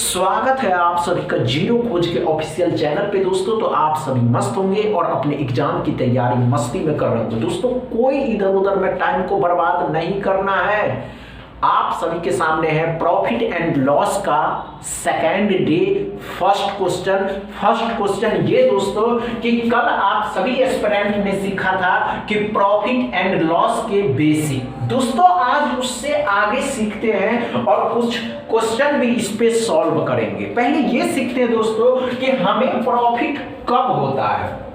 स्वागत है आप सभी का जीरो खोज के ऑफिशियल चैनल पे दोस्तों। तो आप सभी मस्त होंगे और अपने एग्जाम की तैयारी मस्ती में कर रहे होंगे दोस्तों। कोई इधर उधर में टाइम को बर्बाद नहीं करना है। आप सभी के सामने है प्रॉफिट एंड लॉस का सेकेंड डे फर्स्ट क्वेश्चन ये दोस्तों कि कल आप सभी एस्पिरेंट ने सीखा था कि प्रॉफिट एंड लॉस के बेसिक। दोस्तों आज उससे आगे सीखते हैं और कुछ क्वेश्चन भी इस पे सॉल्व करेंगे। पहले ये सीखते हैं दोस्तों कि हमें प्रॉफिट कब होता है।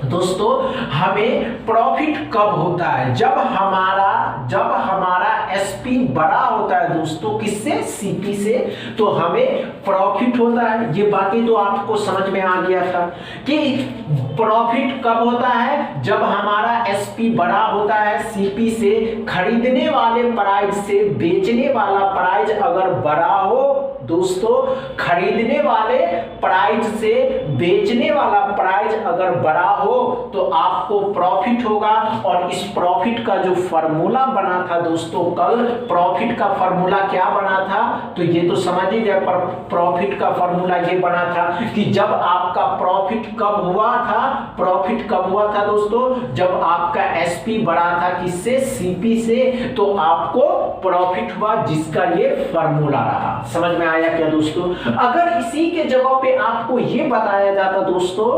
दोस्तों हमें प्रॉफिट कब होता है जब हमारा एसपी बड़ा होता है दोस्तों किससे, सीपी से, तो हमें प्रॉफिट होता है। ये बातें तो आपको समझ में आ गया था कि प्रॉफिट कब होता है जब हमारा एसपी बड़ा होता है सीपी से। खरीदने वाले प्राइस से बेचने वाला प्राइस अगर बड़ा हो दोस्तों, खरीदने वाले प्राइस से बेचने वाला प्राइस अगर बड़ा हो तो आपको प्रॉफिट होगा। और इस प्रॉफिट का जो फार्मूला बना था दोस्तों, कल प्रॉफिट का फार्मूला क्या बना था तो ये तो समझ ही गए। पर प्रॉफिट का फार्मूला ये बना था कि जब आपका प्रॉफिट कब हुआ था दोस्तों, जब आपका एसपी बड़ा था किससे, सीपी से, तो आपको प्रॉफिट हुआ, जिसका ये फार्मूला रहा। समझ में आया क्या दोस्तों। अगर इसी के जगह पे आपको ये बताया जाता दोस्तों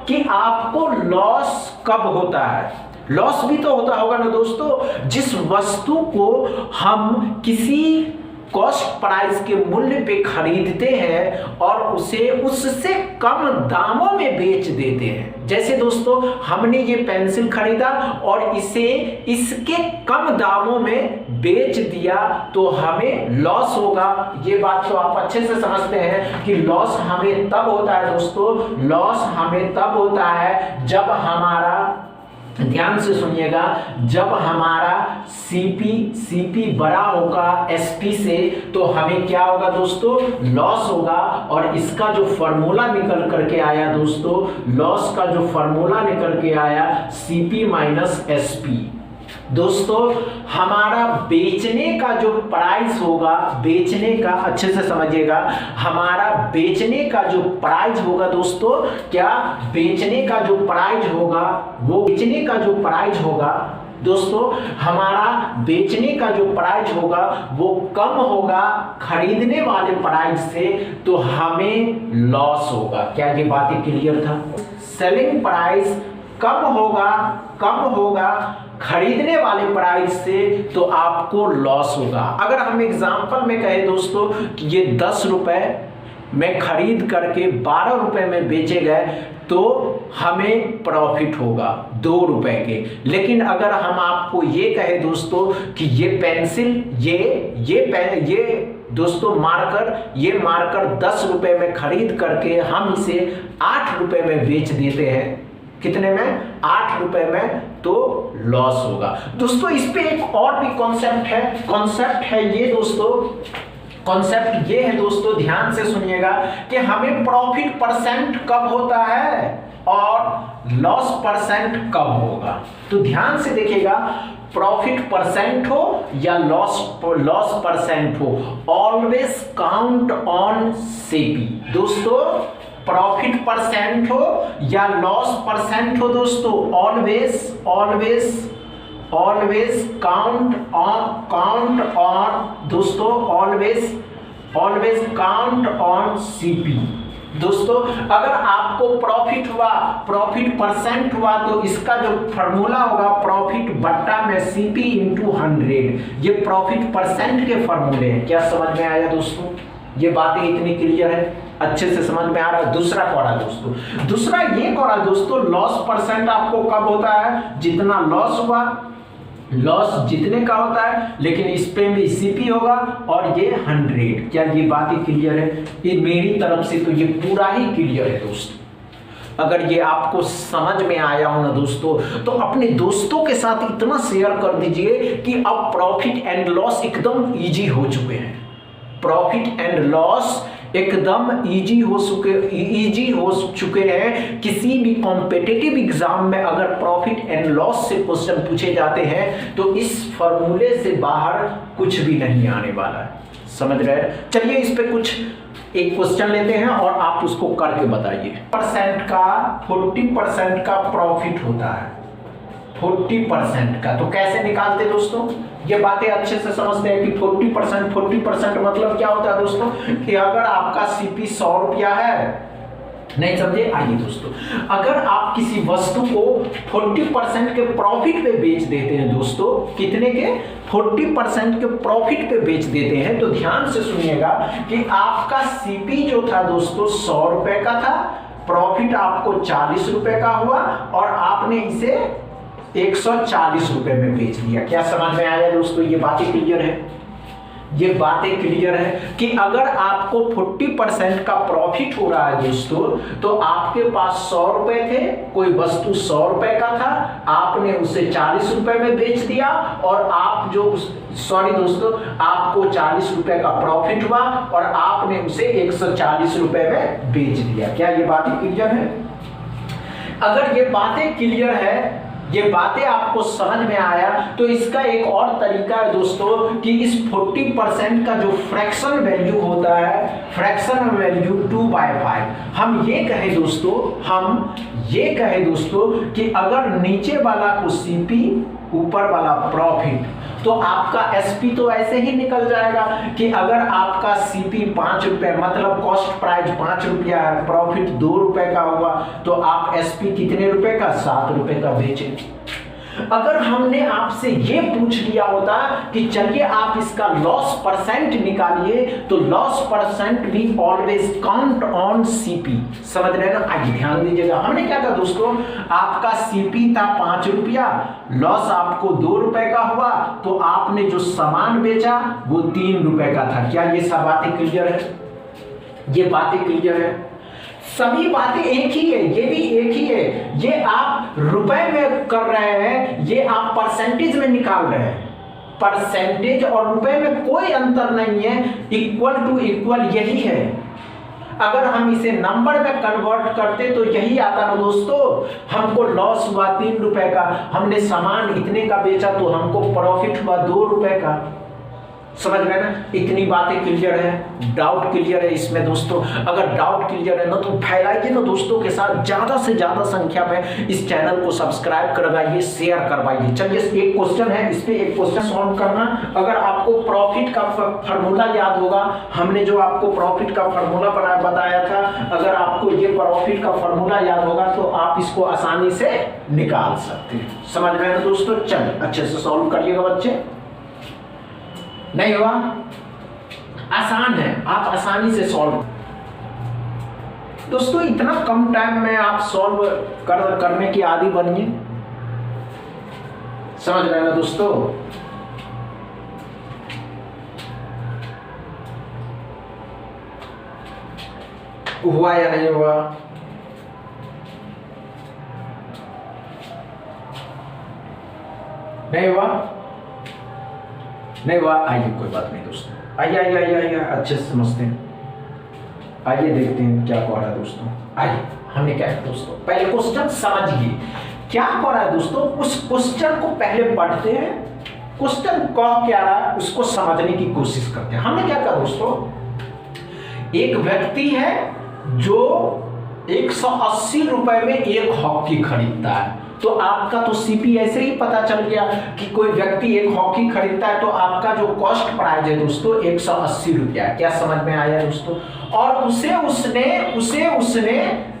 कि आपको लॉस कब होता है, लॉस भी तो होता होगा ना दोस्तों। जिस वस्तु को हम किसी कॉस्ट प्राइस के मूल्य पे खरीदते हैं और उसे उससे कम दामों में बेच देते हैं। जैसे दोस्तों हमने ये पेंसिल खरीदा और इसे इसके कम दामों में बेच दिया तो हमें लॉस होगा। ये बात तो आप अच्छे से समझते हैं कि लॉस हमें तब होता है दोस्तों, लॉस हमें तब होता है जब हमारा, ध्यान से सुनिएगा, जब हमारा सीपी बड़ा होगा एसपी से तो हमें क्या होगा दोस्तों, लॉस होगा। और इसका जो फार्मूला निकल करके आया दोस्तों, लॉस का जो फार्मूला निकल के आया सीपी माइनस एसपी। दोस्तों हमारा बेचने का जो प्राइस होगा, बेचने का अच्छे से समझिएगा, हमारा बेचने का जो प्राइस होगा दोस्तों, क्या बेचने का जो प्राइस होगा, वो बेचने का जो प्राइस होगा दोस्तों, हमारा बेचने का जो प्राइस होगा वो कम होगा खरीदने वाले प्राइस से, तो हमें लॉस होगा। क्या ये बात क्लियर था। सेलिंग प्राइस कम होगा खरीदने वाले प्राइस से, तो आपको लॉस होगा। अगर हम एग्जांपल में कहें दोस्तों कि ये 10 रुपए में खरीद करके 12 रुपए में बेचे गए तो हमें प्रॉफिट होगा 2 रुपए के। लेकिन अगर हम आपको ये कहें दोस्तों कि ये पेंसिल, ये दोस्तों ये मार्कर 10 रुपए में खरीद करके हम इसे 8 रुपए में बेच देते हैं, कितने में, 8 रुपए में, तो लॉस होगा। दोस्तों इस पे एक और भी कॉन्सेप्ट है ये दोस्तों, कॉन्सेप्ट ये है दोस्तों, ध्यान से सुनिएगा कि हमें प्रॉफिट परसेंट कब होता है और लॉस परसेंट कब होगा। तो ध्यान से देखिएगा, प्रॉफिट परसेंट हो या लॉस परसेंट हो, ऑलवेज काउंट ऑन सीपी। दोस्तों प्रॉफिट परसेंट हो या लॉस परसेंट हो दोस्तों, ऑलवेज काउंट ऑन दोस्तों, ऑलवेज काउंट ऑन सीपी। दोस्तों अगर आपको प्रॉफिट परसेंट हुआ तो इसका जो फार्मूला होगा प्रॉफिट बट्टा में सीपी इंटू 100। ये प्रॉफिट परसेंट के फार्मूले हैं। क्या समझ में आया दोस्तों। ये बातें इतनी क्लियर है, अच्छे से समझ में आ रहा है। दूसरा ये करा दोस्तों, लॉस परसेंट आपको कब होता है, जितना लॉस हुआ, लॉस जितने का होता है, लेकिन इस पे भी सीपी होगा और ये 100। क्या ये बातें क्लियर है। ये मेरी तरफ से तो ये पूरा ही क्लियर है दोस्तों। अगर ये आपको समझ में आया हो ना दोस्तों, तो अपने दोस्तों के साथ इतना शेयर कर दीजिए कि अब प्रॉफिट एंड लॉस एकदम इजी हो चुके हैं। प्रॉफिट एंड लॉस एकदम इजी हो चुके हैं। किसी भी कॉम्पिटिटिव एग्जाम में अगर प्रॉफिट एंड लॉस से क्वेश्चन पूछे जाते हैं तो इस फॉर्मूले से बाहर कुछ भी नहीं आने वाला है। समझ रहे हैं। चलिए इस पे कुछ एक क्वेश्चन लेते हैं और आप उसको करके बताइए। 40% का प्रॉफिट होता है, 40% का, तो कैसे निकालते दोस्तों? ये बातें अच्छे से समझते हैं कि 40% मतलब क्या होता है दोस्तों, कि अगर आपका सीपी 100 रुपया है, नहीं समझे? आइए दोस्तों, अगर आप किसी वस्तु को 40% के प्रॉफिट पे बेच देते हैं दोस्तों, कितने के? 40% के प्रॉफिट पे बेच देते हैं, तो ध्यान से सुनिएगा कि आपका सीपी जो था दोस्तों 100 रुपए का था, प्रॉफिट आपको 40 रुपए का हुआ और आपने इसे 140 रुपए में बेच दिया। क्या समझ में आया दोस्तों? ये बातें क्लियर है? ये बातें क्लियर है कि अगर आपको 40% का प्रॉफिट हो रहा है दोस्तों, तो आपके पास 100 रुपए थे, कोई वस्तु 100 रुपए का था, आपने उसे 40 रुपए में बेच दिया और आप जो सॉरी दोस्तों, आपको 40 रुपए का प्रॉफिट हुआ और आपने उसे 140 रुपए में बेच दिया। क्या ये बातें क्लियर है? अगर ये बातें क्लियर है, ये बातें आपको समझ में आया, तो इसका एक और तरीका है दोस्तों कि इस 40% का जो फ्रैक्शन वैल्यू होता है, फ्रैक्शन वैल्यू 2/5, हम ये कहें दोस्तों कि अगर नीचे वाला को सीपी, ऊपर वाला प्रॉफिट, तो आपका एसपी तो ऐसे ही निकल जाएगा कि अगर आपका सीपी 5 रुपए मतलब कॉस्ट प्राइस 5 रुपया है, प्रॉफिट 2 रुपए का हुआ, तो आप एसपी कितने रुपए का? 7 रुपए का बेचे। अगर हमने आपसे ये पूछ लिया होता कि चलिए आप इसका लॉस परसेंट निकालिए, तो लॉस परसेंट भी ऑलवेज काउंट ऑन सीपी। समझ रहे हैं ना? आइए ध्यान दीजिएगा, हमने क्या कहा दोस्तों, आपका सीपी था 5 रुपया, लॉस आपको 2 रुपए का हुआ, तो आपने जो सामान बेचा वो 3 रुपए का था। क्या ये सब बातें क्लियर है? ये बातें क्लियर है? सभी बातें एक ही है, ये भी एक ही है। ये आप रुपए में कर रहे हैं, ये आप परसेंटेज में निकाल रहे हैं। परसेंटेज और रुपए में कोई अंतर नहीं है, इक्वल टू इक्वल यही है। अगर हम इसे नंबर में कन्वर्ट करते तो यही आता ना दोस्तों, हमको लॉस हुआ 3 रुपए का, हमने सामान इतने का बेचा तो हमको प्रॉफिट हुआ 2 रुपए का। समझ गए ना? इतनी बातें क्लियर है? डाउट क्लियर है इसमें दोस्तों? अगर डाउट क्लियर है ना तो फैलाइए ना दोस्तों के साथ, ज्यादा से ज्यादा संख्या में इस चैनल को सब्सक्राइब करवाइए, शेयर करवाइए। चलिए एक क्वेश्चन है, इस पे एक क्वेश्चन सॉल्व करना। अगर आपको प्रॉफिट का फार्मूला याद होगा, हमने जो आपको प्रॉफिट का फार्मूला बताया था, अगर आपको ये प्रॉफिट का फार्मूला याद होगा तो आप इसको आसानी से निकाल सकते हैं। समझ गए ना दोस्तों? चलिए अच्छे से सॉल्व करिएगा बच्चे। नहीं हुआ? आसान है, आप आसानी से सॉल्व। दोस्तों इतना कम टाइम में आप सॉल्व करने की आदी बनिए। समझ रहे हैं ना दोस्तों? हुआ या नहीं हुआ? नहीं हुआ? नहीं हुआ? आइए कोई बात नहीं दोस्तों, आइए अच्छे से समझते हैं। आइए देखते हैं क्या कह रहा है दोस्तों। आइए हमने क्या किया दोस्तों, पहले क्वेश्चन समझिए क्या कह रहा है दोस्तों। उस क्वेश्चन को पहले पढ़ते हैं, क्वेश्चन कह क्या रहा है उसको समझने की कोशिश करते हैं। हमने क्या कहा दोस्तों, एक व्यक्ति है जो 180 रुपए में एक हॉकी खरीदता है, तो आपका तो सीपी ऐसे ही पता चल गया कि कोई व्यक्ति एक हॉकी खरीदता है, तो आपका जो कॉस्ट प्राइस है दोस्तों 180 रुपया। क्या समझ में आया दोस्तों? और उसे उसने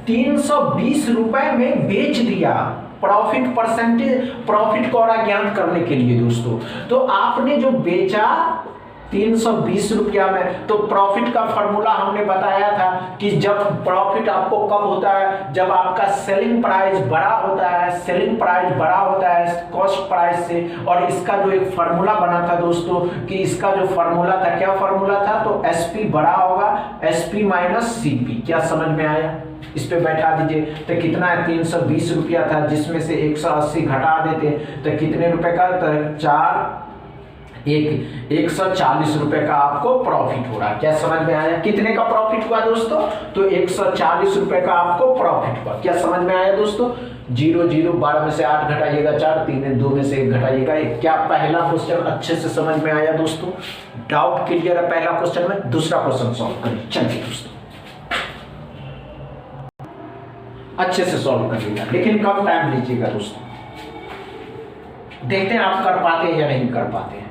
320 रुपए में बेच दिया, प्रॉफिट परसेंटेज, प्रॉफिट को और ज्ञात करने के लिए दोस्तों। तो आपने जो बेचा 320 रुपया में, तो प्रॉफिट का फॉर्मूला हमने बताया था कि जब प्रॉफिट आपको कब होता है, जब आपका सेलिंग प्राइस बड़ा होता है, सेलिंग प्राइस बड़ा होता है कॉस्ट प्राइस से। और इसका जो एक फार्मूला बना था दोस्तों, कि इसका जो फार्मूला था, क्या फार्मूला था, तो एसपी बड़ा होगा एसपी माइनस सीपी। क्या समझ में आया? इस पे बैठा दीजिए, तो कितना है 320 रुपया था, जिसमें से 180 घटा देते तो कितने रुपए का, तो 140 रुपए का आपको प्रॉफिट हो रहा है। क्या समझ में आया? कितने का प्रॉफिट हुआ दोस्तों, तो 140 रुपए का आपको प्रॉफिट हुआ। क्या समझ में आया दोस्तों? 0 0 12 में से 8 घटाइएगा 4, 3 2 में से 1 घटाइएगा 1। क्या पहला क्वेश्चन अच्छे से समझ में आया दोस्तों? डाउट क्लियर है पहला क्वेश्चन में? दूसरा क्वेश्चन सॉल्व करिए। चलिए दोस्तों अच्छे से सॉल्व करिएगा, लेकिन कम टाइम लीजिएगा दोस्तों। देखते हैं आप कर पाते हैं या नहीं कर पाते हैं।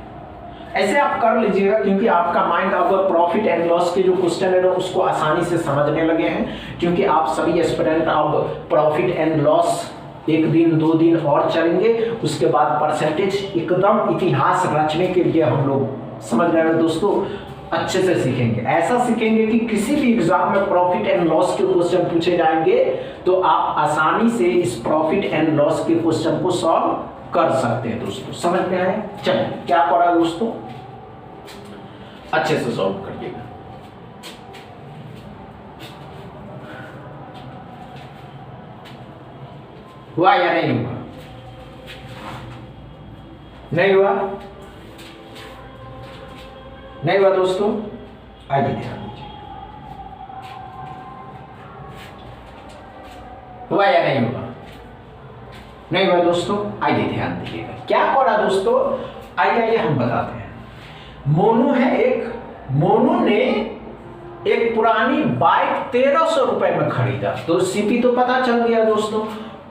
ऐसे आप कर लीजिएगा क्योंकि आपका माइंड अब प्रॉफिट एंड लॉस के जो क्वेश्चन है ना उसको आसानी से समझने लगे हैं, क्योंकि आप सभी एस्पिरेंट अब प्रॉफिट एंड लॉस एक दिन 2 दिन और चलेंगे, उसके बाद परसेंटेज एकदम इतिहास रचने के लिए हम लोग समझ रहे हैं दोस्तों, अच्छे से सीखेंगे। ऐसा सीखेंगे कि किसी भी एग्जाम में प्रॉफिट एंड लॉस के क्वेश्चन पूछे जाएंगे तो आप आसानी से इस प्रॉफिट एंड लॉस के क्वेश्चन को सॉल्व कर सकते हैं दोस्तों। समझ में आए? चलिए क्या करा दोस्तों, अच्छे से सॉल्व करिएगा। हुआ या नहीं हुआ? नहीं हुआ? नहीं हुआ दोस्तों? आइए ध्यान दीजिए, हुआ या नहीं हुआ? नहीं हुआ दोस्तों? आइए ध्यान दीजिएगा क्या करा दोस्तों। आइए हम बताते हैं। मोनू है एक, मोनू ने एक पुरानी बाइक 1300 रुपए में खरीदा, तो सीपी तो पता चल गया दोस्तों।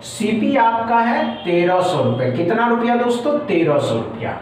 सीपी आपका है 1300 रुपए। कितना रुपया दोस्तों? 1300 रुपया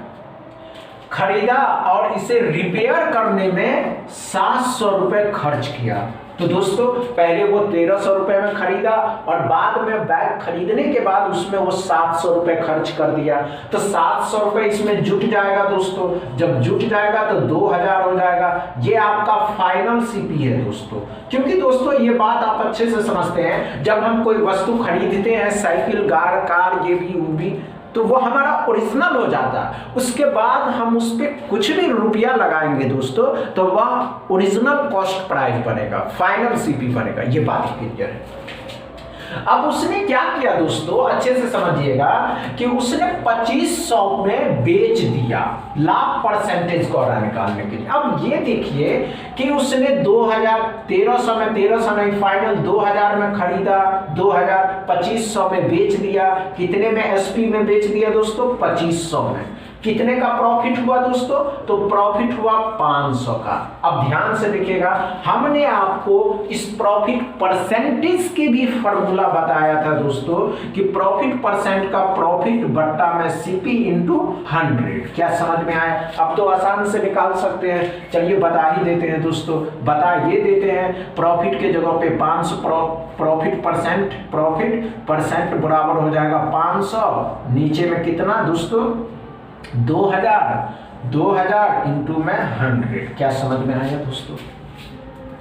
खरीदा और इसे रिपेयर करने में 700 रुपए खर्च किया। तो दोस्तों पहले वो 1300 रुपए में खरीदा और बाद में बैग खरीदने के बाद उसमें वो 700 रुपए खर्च कर दिया, तो 700 रुपए इसमें जुट जाएगा दोस्तों। जब जुट जाएगा तो 2000 हो जाएगा। ये आपका फाइनल सीपी है दोस्तों। क्योंकि दोस्तों ये बात आप अच्छे से समझते हैं, जब हम कोई वस्तु खरीदते हैं, साइकिल, कार, ये भी वो भी, तो वो हमारा ओरिजिनल हो जाता है। उसके बाद हम उस पर कुछ भी रुपया लगाएंगे दोस्तों तो वह ओरिजिनल कॉस्ट प्राइस बनेगा, फाइनल सीपी बनेगा। ये बात क्लियर है। अब उसने क्या किया दोस्तों, अच्छे से समझिएगा कि उसने 2500 में बेच दिया, लाभ परसेंटेज को निकालने के लिए। अब ये देखिए कि उसने 1300 में, 1300 नहीं, फाइनल 2000 में खरीदा, 2000 2500 में बेच दिया। कितने में एसपी में बेच दिया दोस्तों? 2500 में। कितने का प्रॉफिट हुआ दोस्तों? तो प्रॉफिट हुआ 500 का। अब ध्यान से देखिएगा, हमने आपको इस प्रॉफिट परसेंटेज के भी फॉर्मूला बताया था दोस्तों कि प्रॉफिट परसेंट का प्रॉफिट बट्टा में सीपी इंटू 100। क्या समझ में आया? अब तो आसान से निकाल सकते हैं। चलिए बता ही देते हैं दोस्तों, बता ये देते हैं। प्रॉफिट के जगह पे 500, प्रॉफिट परसेंट बराबर हो जाएगा 500, नीचे में कितना दोस्तों? 2000 इंटू में 100। क्या समझ में आया दोस्तों?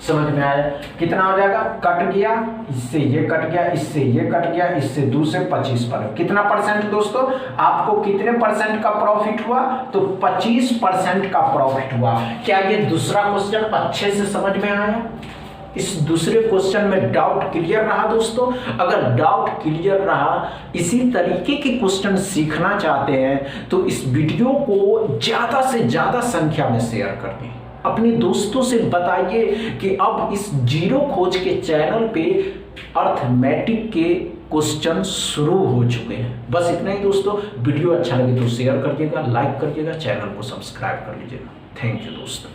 समझ में आया? कितना हो जाएगा? कट गया, इससे ये कट गया, इससे ये कट गया, इससे 2 से 25 पर कितना परसेंट दोस्तों? आपको कितने परसेंट का प्रॉफिट हुआ? तो 25% का प्रॉफिट हुआ। क्या ये दूसरा क्वेश्चन अच्छे से समझ में आया? इस दूसरे क्वेश्चन में डाउट क्लियर रहा दोस्तों? अगर डाउट क्लियर रहा, इसी तरीके के क्वेश्चन सीखना चाहते हैं तो इस वीडियो को ज्यादा से ज्यादा संख्या में शेयर कर दें। अपने दोस्तों से बताइए कि अब इस जीरो खोज के चैनल पे अर्थमेटिक के क्वेश्चन शुरू हो चुके हैं। बस इतना ही दोस्तों। वीडियो अच्छा लगे तो शेयर करिएगा, लाइक करिएगा, चैनल को सब्सक्राइब कर लीजिएगा। थैंक यू दोस्तों।